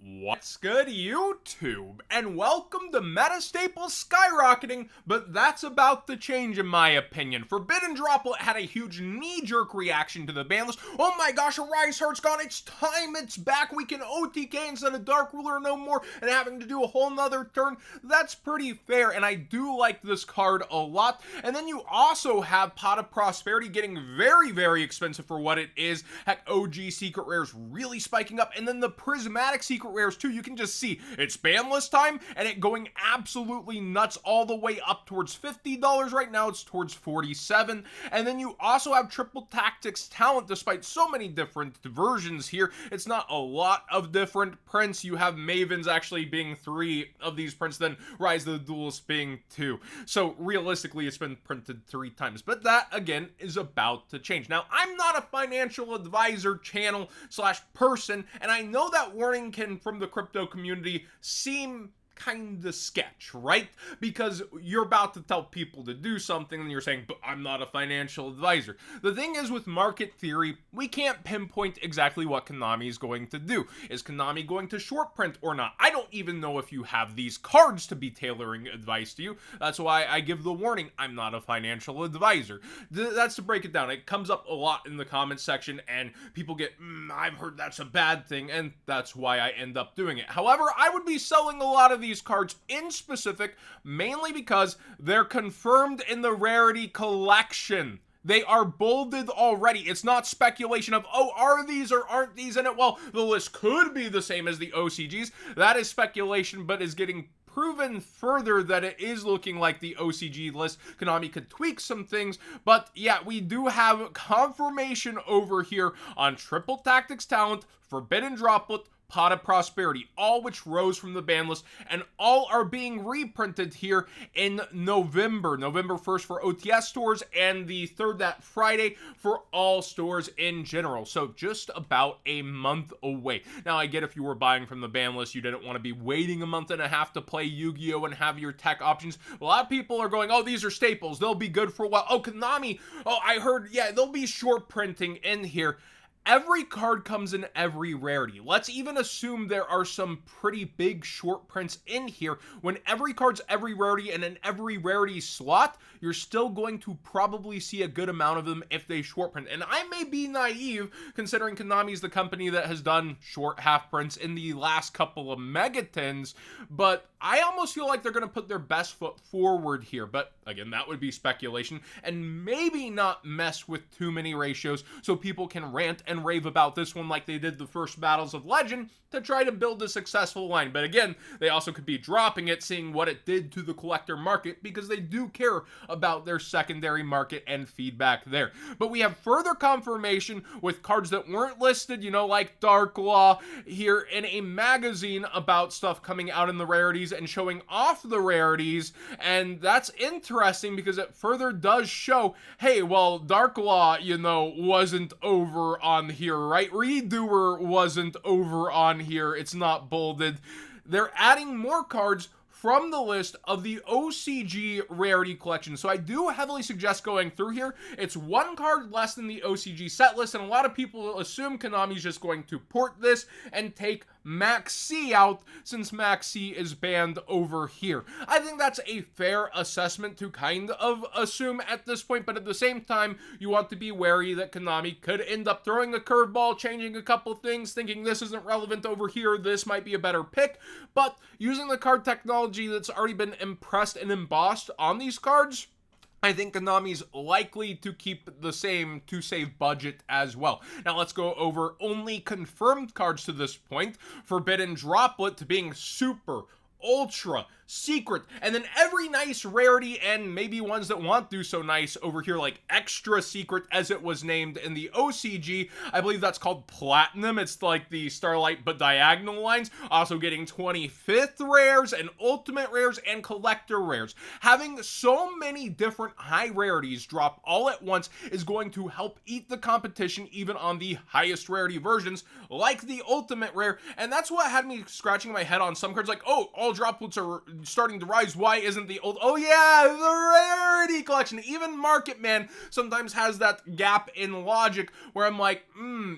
What's good, YouTube? And welcome to meta staples skyrocketing, but that's about to change in my opinion. Forbidden Droplet had a huge knee-jerk reaction to the ban list. Oh my gosh, a Rise Heart's gone, it's time, it's back, we can OTK instead of Dark Ruler no more, and having to do a whole nother turn. That's pretty fair, and I do like this card a lot. And then you also have Pot of Prosperity getting very, very expensive for what it is. Heck, OG Secret Rares really spiking up, and then the Prismatic Secret Rares too. You can just see it's Banlist time and it going absolutely nuts all the way up towards $50. Right now it's towards $47. And then you also have Triple Tactics Talent. Despite so many different versions here, it's not a lot of different prints. You have Mavens actually being 3 of these prints, then Rise of the Duelist being 2. So realistically it's been printed 3 times, but that again is about to change. Now, I'm not a financial advisor channel slash person, and I know that warning can, from the crypto community, seem kind of sketch, right? Because you're about to tell people to do something and you're saying, but I'm not a financial advisor. The thing is, with market theory, we can't pinpoint exactly what Konami is going to do. Is Konami going to short print or not? I don't even know if you have these cards to be tailoring advice to you. That's why I give the warning, I'm not a financial advisor. That's to break it down. It comes up a lot in the comments section and people get, I've heard that's a bad thing, and that's why I end up doing it. However, I would be selling a lot of these cards in specific, mainly because they're confirmed in the Rarity collection. They are bolded already. It's not speculation of, oh, are these or aren't these in it? Well, the list could be the same as the OCGs. That is speculation, but is getting proven further that it is looking like the OCG list. Konami could tweak some things, but yeah, we do have confirmation over here on Triple Tactics Talent, Forbidden Droplet, Pot of Prosperity, all which rose from the ban list, and all are being reprinted here in November 1st for OTS stores, and the 3rd, that Friday, for all stores in general. So just about a month away. Now, I get if you were buying from the ban list, you didn't want to be waiting a month and a half to play Yu-Gi-Oh! And have your tech options. A lot of people are going, oh, these are staples, they'll be good for a while. Oh, Konami, oh, I heard, yeah, they'll be short printing in here. Every card comes in every rarity. Let's even assume there are some pretty big short prints in here. When every card's every rarity, and in every rarity slot, you're still going to probably see a good amount of them if they short print. And I may be naive, considering Konami's the company that has done short half prints in the last couple of megatons, but I almost feel like they're going to put their best foot forward here. But again, that would be speculation, and maybe not mess with too many ratios so people can rant and rave about this one like they did the first Battles of Legend to try to build a successful line. But again, they also could be dropping it, seeing what it did to the collector market, because they do care about their secondary market and feedback there. But we have further confirmation with cards that weren't listed, you know, like Dark Law here in a magazine about stuff coming out in the rarities and showing off the rarities. And that's interesting because it further does show, hey, well, Dark Law, you know, wasn't over on here, right? Redoer wasn't over on here. It's not bolded. They're adding more cards from the list of the OCG Rarity Collection. So I do heavily suggest going through here. It's 1 card less than the OCG set list, and a lot of people assume Konami's just going to port this and take Max C out, since Max C is banned over here. I think that's a fair assessment to kind of assume at this point, but at the same time, you want to be wary that Konami could end up throwing a curveball, changing a couple things, thinking this isn't relevant over here, this might be a better pick. But using the card technology that's already been impressed and embossed on these cards, I think Konami's likely to keep the same to save budget as well. Now let's go over only confirmed cards to this point. Forbidden Droplet to being super, ultra, secret, and then every nice rarity, and maybe ones that won't do so nice over here, like extra secret as it was named in the OCG. I believe that's called Platinum. It's like the Starlight but diagonal lines. Also getting 25th rares and ultimate rares and collector rares. Having so many different high rarities drop all at once is going to help eat the competition even on the highest rarity versions like the ultimate rare. And that's what had me scratching my head on some cards, like, oh, all droplets are starting to rise. Why isn't the old, oh yeah, the Rarity collection, even Market Man sometimes has that gap in logic where I'm like,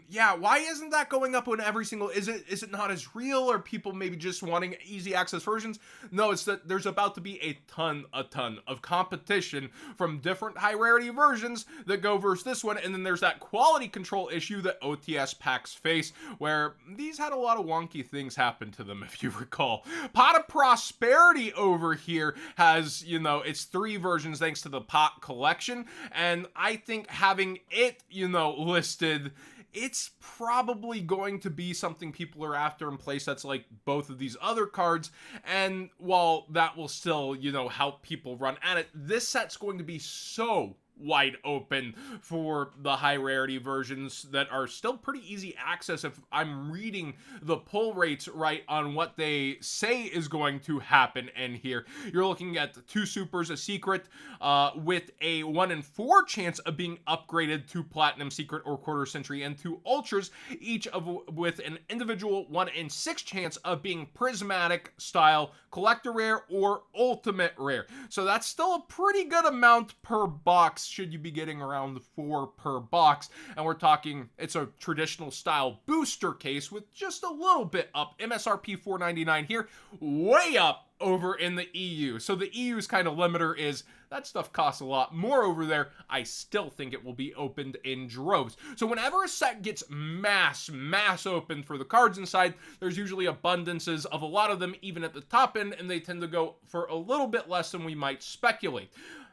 yeah, why isn't that going up when every single, is it not as real, or people maybe just wanting easy access versions? No, it's that there's about to be a ton of competition from different high rarity versions that go versus this one, and then there's that quality control issue that OTS packs face, where these had a lot of wonky things happen to them, if you recall. Pot of Prosperity over here has, its 3 versions thanks to the Pot collection, and I think having it, listed, it's probably going to be something people are after in play sets like both of these other cards. And while that will still, help people run at it, this set's going to be so wide open for the high rarity versions that are still pretty easy access if I'm reading the pull rates right on what they say is going to happen in here. You're looking at 2 supers, a secret, with a 1 in 4 chance of being upgraded to platinum, secret, or quarter century, and 2 ultras, each with an individual 1 in 6 chance of being prismatic style, collector rare, or ultimate rare. So that's still a pretty good amount per box, should you be getting around 4 per box. And we're talking, it's a traditional style booster case with just a little bit up. MSRP $4.99 here, way up over in the EU. So the EU's kind of limiter is that stuff costs a lot more over there. I still think it will be opened in droves. So whenever a set gets mass opened for the cards inside, there's usually abundances of a lot of them, even at the top end, and they tend to go for a little bit less than we might speculate.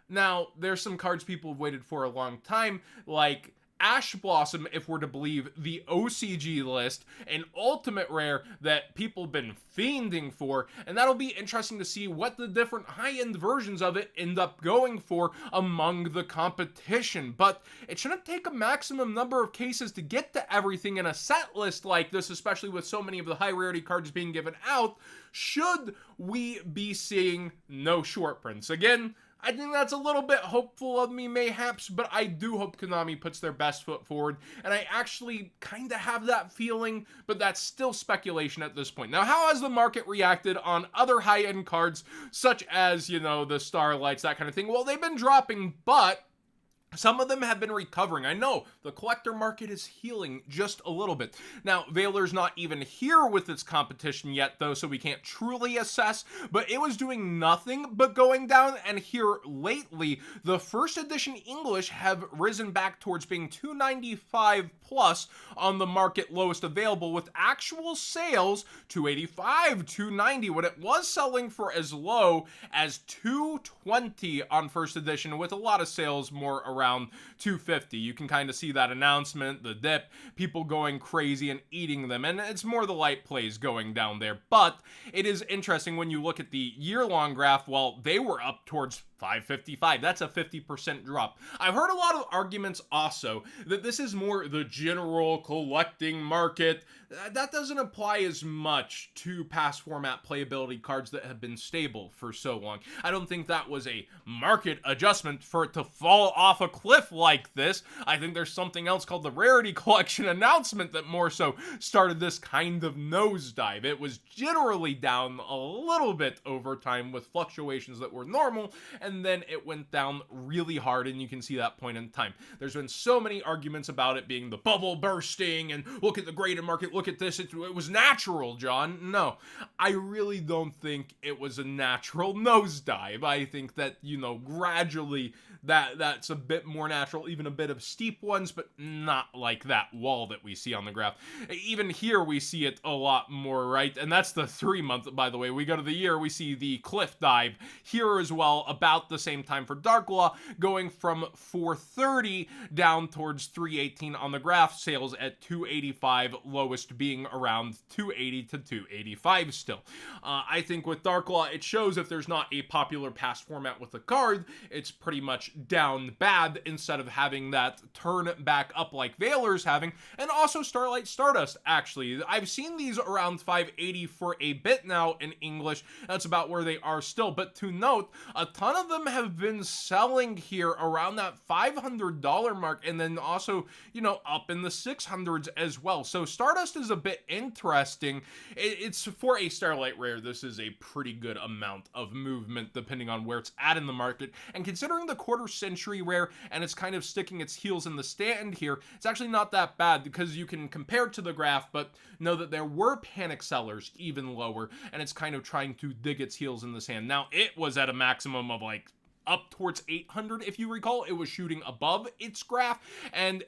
Now, there's some cards people have waited for a long time, like Ash Blossom, if we're to believe the OCG list, an ultimate rare that people have been fiending for, and that'll be interesting to see what the different high-end versions of it end up going for among the competition. But it shouldn't take a maximum number of cases to get to everything in a set list like this, especially with so many of the high-rarity cards being given out, should we be seeing no short prints. Again, I think that's a little bit hopeful of me, mayhaps, but I do hope Konami puts their best foot forward, and I actually kind of have that feeling, but that's still speculation at this point. Now, how has the market reacted on other high-end cards, such as, the Starlights, that kind of thing? Well, they've been dropping, but some of them have been recovering. I know the collector market is healing just a little bit. Now, Valor's not even here with its competition yet, though, so we can't truly assess, but it was doing nothing but going down, and here lately, the first edition English have risen back towards being $295 plus on the market lowest available, with actual sales $285, $290, when it was selling for as low as $220 on first edition, with a lot of sales more around $250. You can kind of see that announcement, the dip, people going crazy and eating them, and it's more the light plays going down there. But it is interesting when you look at the year-long graph, well, they were up towards $555. That's a 50% drop. I've heard a lot of arguments also that this is more the general collecting market. That doesn't apply as much to past format playability cards that have been stable for so long. I don't think that was a market adjustment for it to fall off a cliff like this. I think there's something else called the Rarity Collection announcement that more so started this kind of nosedive. It was generally down a little bit over time with fluctuations that were normal, and then it went down really hard, and you can see that point in time. There's been so many arguments about it being the bubble bursting, and look at the graded market, look at this, it was natural, John. No, I really don't think it was a natural nosedive. I think that, gradually that's a bit more natural, even a bit of steep ones, but not like that wall that we see on the graph. Even here we see it a lot more, right? And that's the 3 month, by the way. We go to the year, we see the cliff dive here as well, about the same time for Dark Law, going from 430 down towards 318 on the graph, sales at 285, lowest being around 280 to 285 still. I think with Dark Law, it shows if there's not a popular past format with the card, it's pretty much push down bad instead of having that turn back up like Valor's having. And also Starlight Stardust, actually. I've seen these around 580 for a bit now in English. That's about where they are still. But to note, a ton of them have been selling here around that $500 mark, and then also, you know, up in the 600s as well. So Stardust is a bit interesting. It's for a Starlight Rare, this is a pretty good amount of movement depending on where it's at in the market. And considering the quarter century rare and it's kind of sticking its heels in the stand here, it's actually not that bad because you can compare it to the graph, but know that there were panic sellers even lower, and it's kind of trying to dig its heels in the sand. Now, it was at a maximum of like up towards 800, if you recall. It was shooting above its graph, and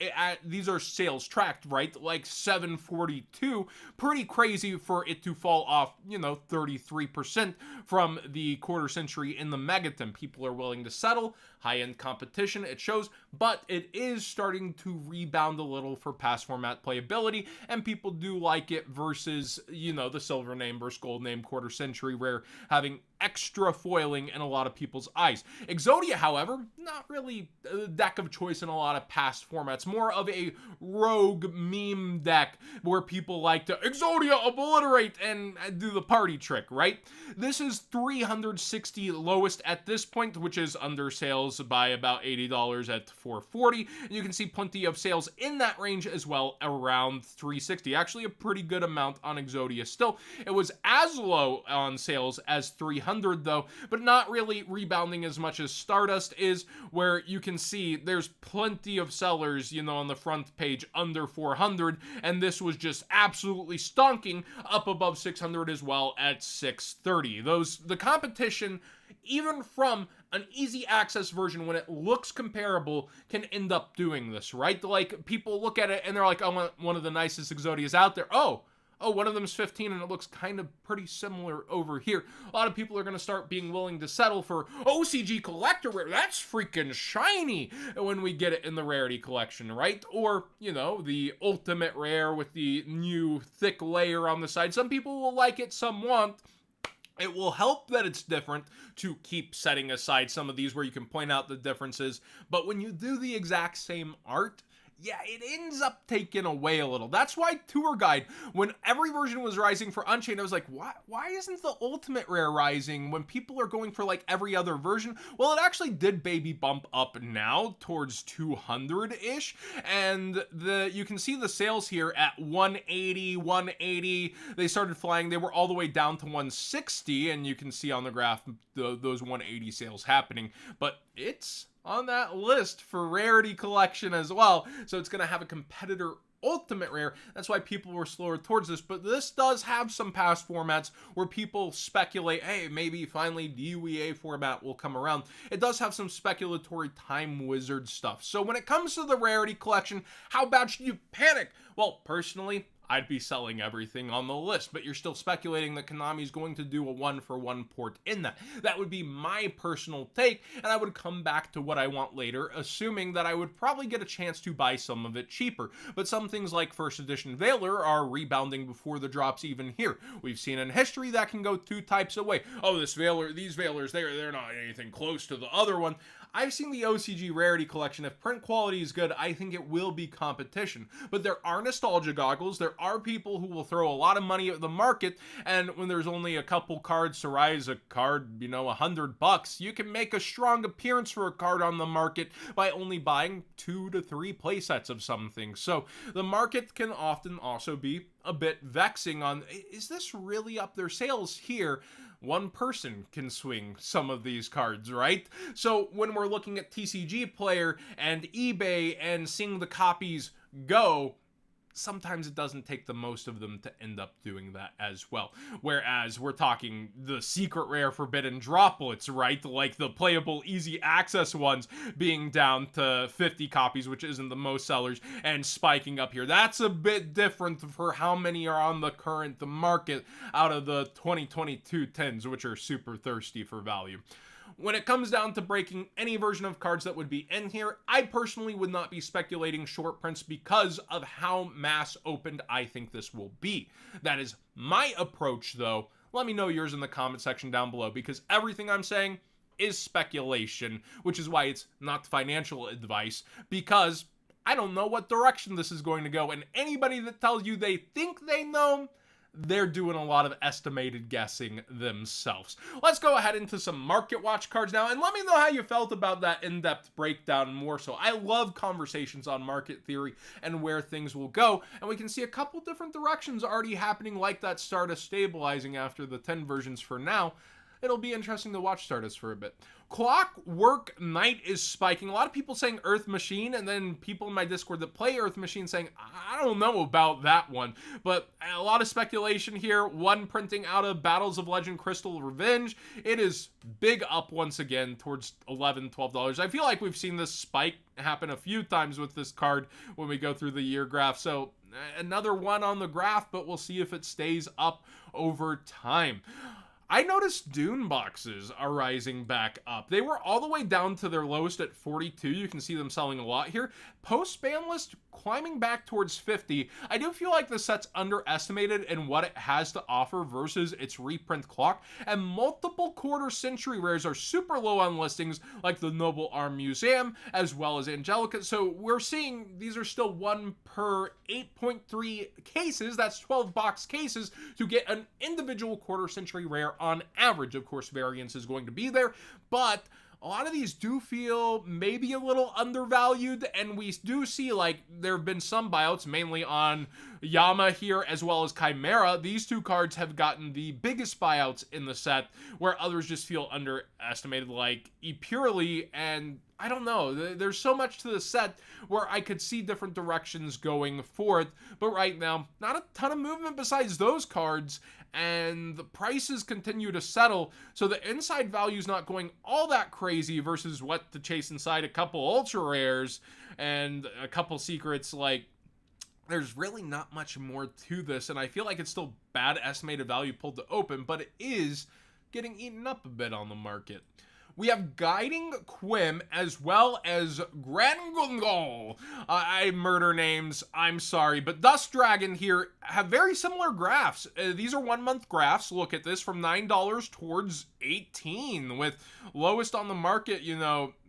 these are sales tracked, right? Like 742, pretty crazy for it to fall off, you know, 33% from the quarter century in the Megaton. People are willing to settle, high-end competition, it shows, but it is starting to rebound a little for past format playability, and people do like it versus, you know, the silver name versus gold name quarter century rare having extra foiling in a lot of people's eyes. Exodia, however, not really a deck of choice in a lot of past formats. More of a rogue meme deck where people like to Exodia obliterate and do the party trick, right? This is 360 lowest at this point, which is under sales by about $80 at 440. You can see plenty of sales in that range as well, around 360. Actually, a pretty good amount on Exodia still. It was as low on sales as 300 though, but not really rebounding as much as Stardust is, where you can see there's plenty of sellers, you know, on the front page under 400, and this was just absolutely stonking up above 600 as well at 630. The competition, even from an easy access version when it looks comparable, can end up doing this, right? Like, people look at it and they're like, I want one of the nicest Exodias out there. Oh, one of them's 15 and it looks kind of pretty similar over here. A lot of people are going to start being willing to settle for OCG Collector Rare. That's freaking shiny when we get it in the Rarity collection, right? Or, you know, the Ultimate Rare with the new thick layer on the side. Some people will like it, some won't. It will help that it's different to keep setting aside some of these where you can point out the differences. But when you do the exact same art, yeah, it ends up taking away a little. That's why Tour Guide, when every version was rising for Unchained, I was like, why isn't the Ultimate Rare rising when people are going for like every other version? Well, it actually did baby bump up now towards 200-ish, and you can see the sales here at 180, 180. They started flying. They were all the way down to 160, and you can see on the graph those 180 sales happening, but it's on that list for Rarity collection as well, so it's going to have a competitor Ultimate Rare. That's why people were slower towards this, but this does have some past formats where people speculate, hey, maybe finally DUEA format will come around. It does have some speculatory Time Wizard stuff. So when it comes to the Rarity collection, how bad should you panic? Well, personally, I'd be selling everything on the list, but you're still speculating that Konami's going to do a one-for-one port in that. That would be my personal take, and I would come back to what I want later, assuming that I would probably get a chance to buy some of it cheaper. But some things like first edition Valor are rebounding before the drops even here. We've seen in history that can go two types of way. Oh, these Valors, they're not anything close to the other one. I've seen the OCG Rarity collection. If print quality is good, I think it will be competition. But there are nostalgia goggles. There are people who will throw a lot of money at the market, and when there's only a couple cards to rise a card, you know, $100, you can make a strong appearance for a card on the market by only buying 2 to 3 playsets of something. So the market can often also be a bit vexing on, is this really up their sales here? One person can swing some of these cards, right? So when we're looking at TCG Player and eBay and seeing the copies go, sometimes it doesn't take the most of them to end up doing that as well. Whereas we're talking the secret rare forbidden droplets, right? Like the playable easy access ones being down to 50 copies, which isn't the most sellers, and spiking up here. That's a bit different for how many are on the current market out of the 2022 tens, which are super thirsty for value. When it comes down to breaking any version of cards that would be in here, I personally would not be speculating short prints because of how mass opened I think this will be. That is my approach though. Let me know yours in the comment section down below, because everything I'm saying is speculation, which is why it's not financial advice, because I don't know what direction this is going to go, and anybody that tells you they think they know, they're doing a lot of estimated guessing themselves. Let's go ahead into some market watch cards now, and let me know how you felt about that in-depth breakdown more so. I love conversations on market theory and where things will go, and we can see a couple different directions already happening, like that Stardust stabilizing after the 10 versions for now. It'll be interesting to watch Stardust for a bit. Clockwork Knight is spiking. A lot of people saying Earth Machine, and then people in my Discord that play Earth Machine saying, I don't know about that one. But a lot of speculation here. One printing out of Battles of Legend Crystal Revenge. It is big up once again towards $11, $12. I feel like we've seen this spike happen a few times with this card when we go through the year graph. So another one on the graph, but we'll see if it stays up over time. I noticed Dune boxes are rising back up. They were all the way down to their lowest at 42. You can see them selling a lot here. Post Banlist climbing back towards 50. I do feel like the set's underestimated in what it has to offer versus its reprint clock. And multiple quarter century rares are super low on listings, like the Noble Arm Museum as well as Angelica. So we're seeing these are still 1 per 8.3 cases. That's 12 box cases to get an individual quarter century rare on average. Of course, variance is going to be there, but a lot of these do feel maybe a little undervalued, and we do see like there have been some buyouts, mainly on Yama here as well as Chimera. These two cards have gotten the biggest buyouts in the set, where others just feel underestimated, like Epurely, and I don't know. There's so much to the set where I could see different directions going forth, but right now, not a ton of movement besides those cards, and the prices continue to settle, so the inside value is not going all that crazy versus what to chase inside a couple ultra rares and a couple secrets. Like, there's really not much more to this, and I feel like it's still bad estimated value pulled to open, but it is getting eaten up a bit on the market. We have Guiding Quim as well as Grangungol. I murder names, I'm sorry, but Dust Dragon here have very similar graphs. These are 1 month graphs. Look at this, from $9 towards $18, with lowest on the market,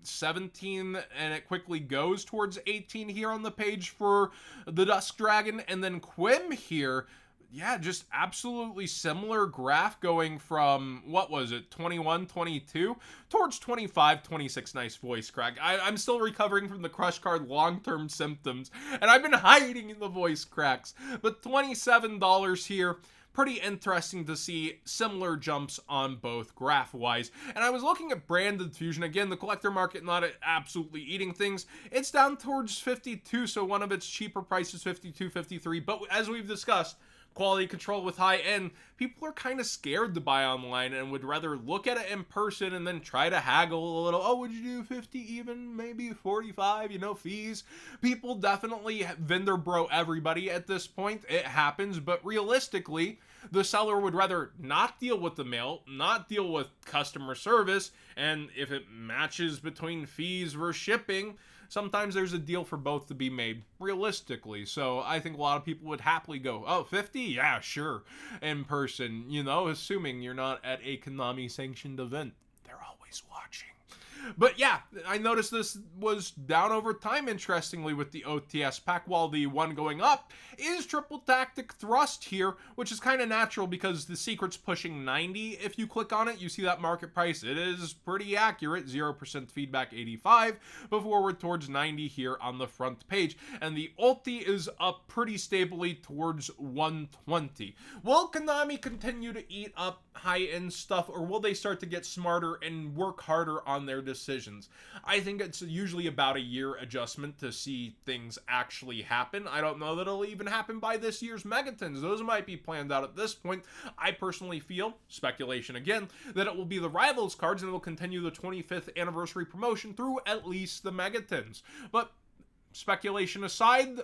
17, and it quickly goes towards 18 here on the page for the Dusk Dragon. And then Quim here, yeah, just absolutely similar graph going from, what was it, 21, 22 towards 25, 26. Nice voice crack. I'm still recovering from the Crush Card long-term symptoms, and I've been hiding in the voice cracks. But $27 here. Pretty interesting to see similar jumps on both graph-wise. And I was looking at Branded Fusion. Again, the collector market not absolutely eating things. It's down towards 52, so one of its cheaper prices, 52, 53. But as we've discussed, quality control with high end, people are kind of scared to buy online and would rather look at it in person and then try to haggle a little. Oh, would you do 50 even, maybe 45, fees? People definitely vendor bro everybody at this point. It happens, but realistically, the seller would rather not deal with the mail, not deal with customer service, and if it matches between fees versus shipping, sometimes there's a deal for both to be made, realistically. So I think a lot of people would happily go, oh, 50? Yeah, sure, in person, assuming you're not at a Konami-sanctioned event. They're always watching. But yeah, I noticed this was down over time, interestingly, with the OTS pack, while the one going up is Triple Tactic Thrust here, which is kind of natural because the secret's pushing 90. If you click on it, you see that market price. It is pretty accurate, 0% feedback, 85, but forward towards 90 here on the front page. And the ulti is up pretty stably towards 120. Will Konami continue to eat up high-end stuff, or will they start to get smarter and work harder on their decisions? I think it's usually about a year adjustment to see things actually happen. I don't know that it'll even happen by this year's Megatons. Those might be planned out at this point. I personally feel, speculation again, that it will be the Rivals cards and it will continue the 25th anniversary promotion through at least the Megatons. But speculation aside,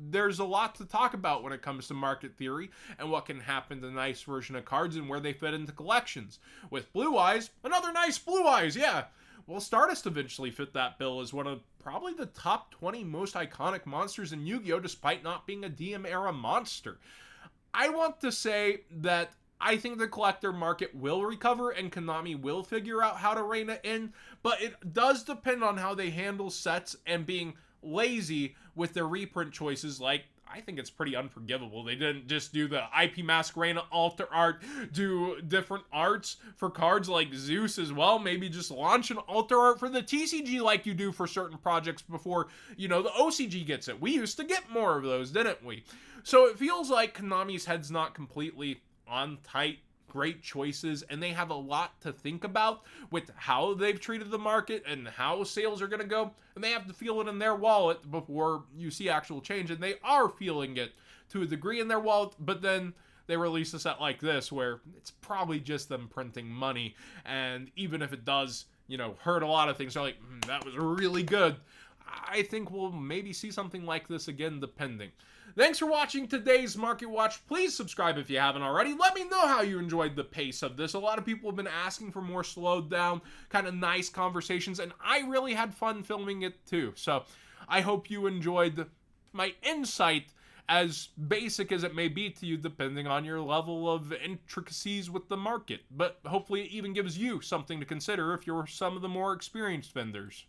there's a lot to talk about when it comes to market theory and what can happen to nice version of cards and where they fit into collections. With Blue Eyes, another nice Blue Eyes, yeah. Well, Stardust eventually fit that bill as one of probably the top 20 most iconic monsters in Yu-Gi-Oh! Despite not being a DM-era monster. I want to say that I think the collector market will recover and Konami will figure out how to rein it in, but it does depend on how they handle sets and being lazy with their reprint choices. Like, I think it's pretty unforgivable. They didn't just do the IP Mask Reina alter art, do different arts for cards like Zeus as well. Maybe just launch an alter art for the TCG like you do for certain projects before, the OCG gets it. We used to get more of those, didn't we? So it feels like Konami's head's not completely on tight. Great choices, and they have a lot to think about with how they've treated the market and how sales are going to go, and they have to feel it in their wallet before you see actual change, and they are feeling it to a degree in their wallet, but then they release a set like this where it's probably just them printing money, and even if it does, hurt a lot of things, they're like, that was really good. I think we'll maybe see something like this again, depending. Thanks for watching today's Market Watch. Please subscribe if you haven't already. Let me know how you enjoyed the pace of this. A lot of people have been asking for more slowed down, kind of nice conversations, and I really had fun filming it too. So I hope you enjoyed my insight, as basic as it may be to you, depending on your level of intricacies with the market. But hopefully it even gives you something to consider if you're some of the more experienced vendors.